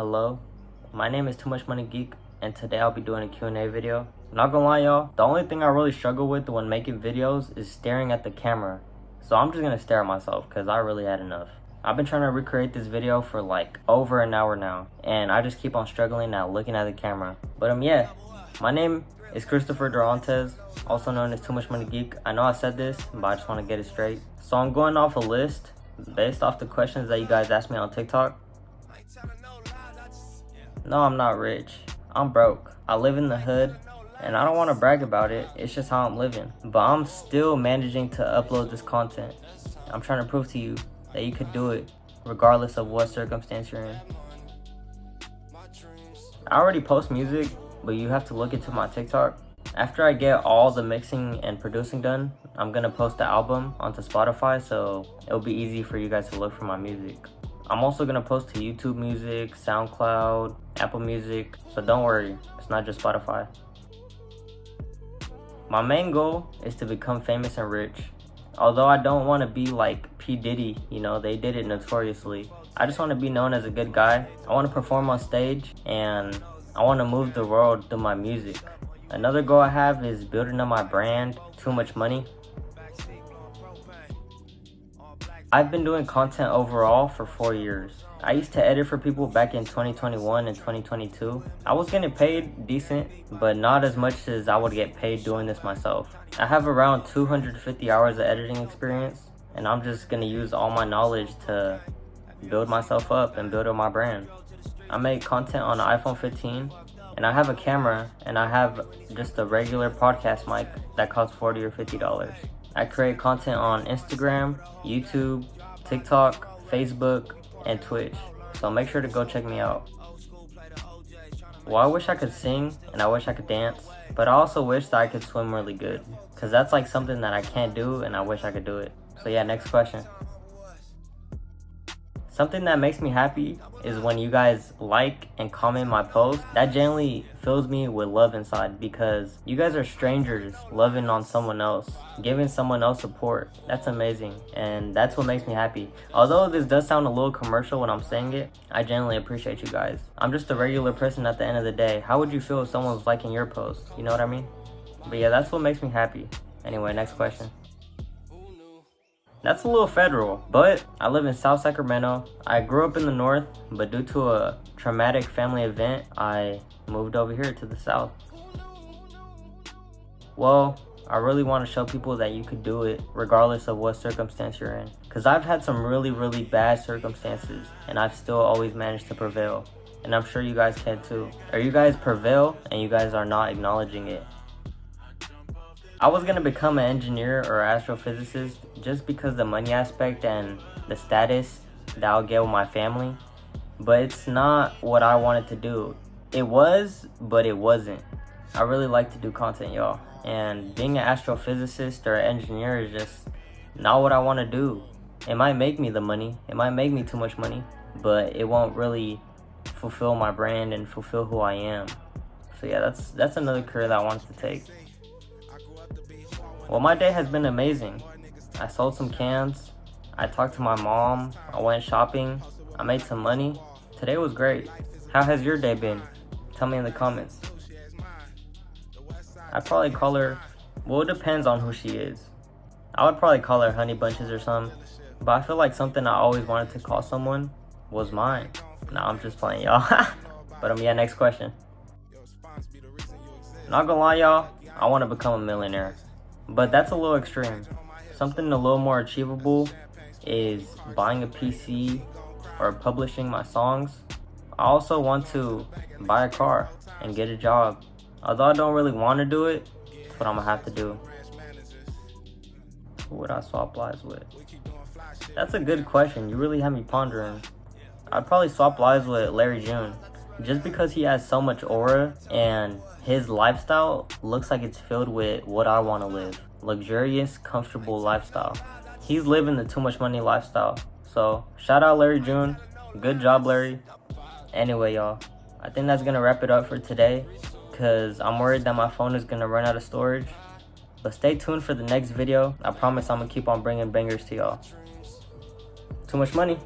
Hello, my name is TooMuchMoneyGeek, and today I'll be doing a Q&A video. Not gonna lie y'all, the only thing I really struggle with when making videos is staring at the camera. So I'm just gonna stare at myself because I really had enough. I've been trying to recreate this video for like over an hour now, and I just keep on struggling now looking at the camera. But yeah, my name is Christopher Durantes, also known as TooMuchMoneyGeek. I know I said this, but I just want to get it straight. So I'm going off a list based off the questions that you guys asked me on TikTok. No, I'm not rich. I'm broke. I live in the hood, and I don't want to brag about it. It's just how I'm living. But I'm still managing to upload this content. I'm trying to prove to you that you could do it regardless of what circumstance you're in. I already post music, but you have to look into my TikTok. After I get all the mixing and producing done, I'm gonna post the album onto Spotify, so it'll be easy for you guys to look for my music. I'm also gonna post to YouTube Music, SoundCloud, Apple Music, so don't worry, it's not just Spotify. My main goal is to become famous and rich. Although I don't want to be like P. Diddy, you know, they did it notoriously. I just want to be known as a good guy. I want to perform on stage, and I want to move the world through my music. Another goal I have is building up my brand, Too Much Money. I've been doing content overall for 4 years. I used to edit for people back in 2021 and 2022. I was getting paid decent, but not as much as I would get paid doing this myself. I have around 250 hours of editing experience, and I'm just gonna use all my knowledge to build myself up and build up my brand. I make content on an iPhone 15, and I have a camera, and I have just a regular podcast mic that costs $40 or $50. I create content on Instagram, YouTube, TikTok, Facebook, and Twitch, so make sure to go check me out. Well, I wish I could sing and I wish I could dance, but I also wish that I could swim really good, because that's like something that I can't do and I wish I could do it. So yeah, next question. Something that makes me happy is when you guys like and comment my posts. That generally fills me with love inside, because you guys are strangers loving on someone else, giving someone else support. That's amazing, and that's what makes me happy. Although this does sound a little commercial when I'm saying it, I genuinely appreciate you guys. I'm just a regular person at the end of the day. How would you feel if someone's liking your post? You know what I mean? But yeah, that's what makes me happy. Anyway, next question. That's a little federal, but I live in South Sacramento. I grew up in the north, but due to a traumatic family event, I moved over here to the south. Well, I really want to show people that you could do it regardless of what circumstance you're in. Because I've had some really bad circumstances, and I've still always managed to prevail. And I'm sure you guys can too. Or you guys prevail and you guys are not acknowledging it. I was gonna become an engineer or astrophysicist just because the money aspect and the status that I'll get with my family, but it's not what I wanted to do. It was, but it wasn't. I really like to do content, y'all, and being an astrophysicist or an engineer is just not what I want to do. It might make me the money, it might make me too much money, but it won't really fulfill my brand and fulfill who I am. So yeah, that's another career that I wanted to take. Well, my day has been amazing. I sold some cans, I talked to my mom, I went shopping, I made some money. Today was great. How has your day been? Tell me in the comments. I'd probably call her, well, it depends on who she is. I would probably call her Honey Bunches or something, but I feel like something I always wanted to call someone was mine. Nah, I'm just playing, y'all. But yeah, next question. Not gonna lie, y'all, I want to become a millionaire. But that's a little extreme. Something a little more achievable is buying a PC or publishing my songs. I also want to buy a car and get a job. Although I don't really want to do it, that's what I'm gonna have to do. Who would I swap lives with? That's a good question. You really have me pondering. I'd probably swap lives with Larry June, just because he has so much aura and his lifestyle looks like it's filled with what I want to live. Luxurious, comfortable lifestyle. He's living the Too Much Money lifestyle. So shout out Larry June. Good job, Larry. Anyway, y'all, I think that's gonna wrap it up for today, because I'm worried that my phone is gonna run out of storage. But stay tuned for the next video. I promise I'm gonna keep on bringing bangers to y'all. Too much money.